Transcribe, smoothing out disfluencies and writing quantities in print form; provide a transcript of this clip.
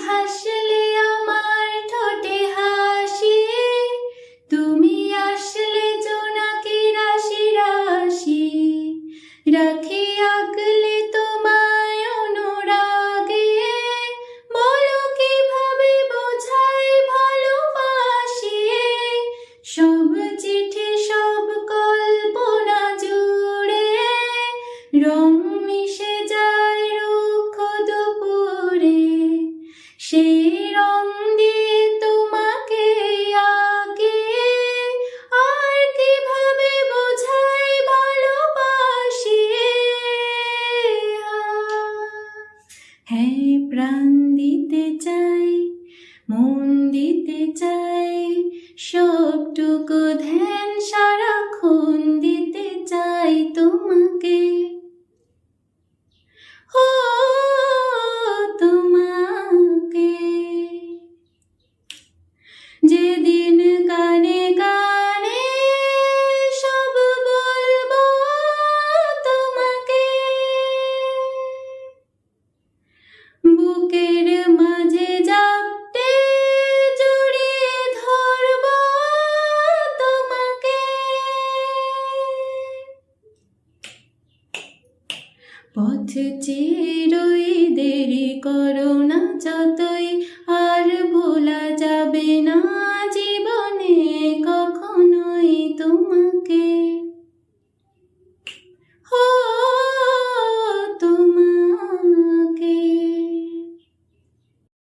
হাসলে আমার ঠোঁটে হাসি, তুমি আসলে জোনাকি রাশি রাশি, রাখি আগলে তোমায় অনুরাগে, বলো কিভাবে বোঝাই ভালোবাসি, সব চিঠি সব কল্পনা জুড়ে রং মিশে যায় রুক্ষ দুপুরে, সেই রং দিয়ে তোমাকে আঁকি, আর কিভাবে বোঝাই ভালোবাসি। হ্যাঁ, প্রাণ দিতে চাই, মন দিতে চাই, সবটুকু ধ্যান সারাক্ষণ দিতে চাই তোমাকে। ও তোমাকে যেদিন কানে কানে সব বলবো তোমাকে, বুকের মাঝে জাপটে জড়িয়ে ধরবো তোমাকে। পথ চেয়ে রই, দেরি করো না যতই,